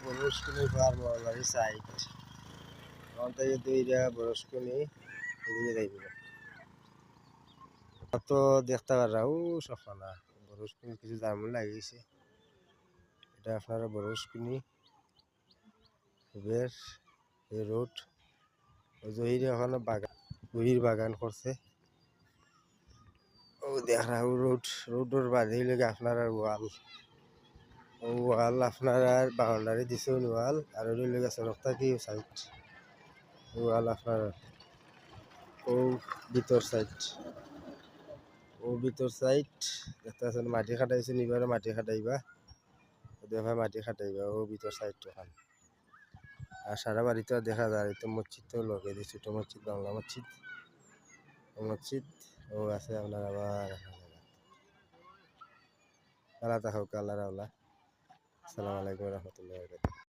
বরুষ্কুনি farm already site ওখান থেকে দুইটা বরুষ্কুনি এদিকে যাইব তো দেখতে পারা ও সফানা বরুষ্কুনি কিছু জামুন লাগিয়েছে এটা আপনারা বরুষ্কুনি বেশ এই রোড জহিরে ওখানে বাগান বহির বাগান করছে ও দেখা রোডের বাদে লেগে আপনার ওয়াল আপনার বাউন্ডারি দিছে ওয়াল আর ওই লেগে সড়কটা কি সাইড ওয়াল আপনার ও ভিতর সাইড দেখতে আছেন মাটি খাটাইছে নিবারে মাটি খাটাইবা দেখায় মাটি খাটাইবা ও ভিতর সাইড ওখান আর সারা বাড়িতে দেখা যায় তো মসজিদ তো লগে দিয়ে ছোট মসজিদ বাংলা মসজিদ ও আছে আপনার আবার আল্লাহ তাহক আল্লাহ আসসালামু আলাইকুম রহমতুল্লাহ।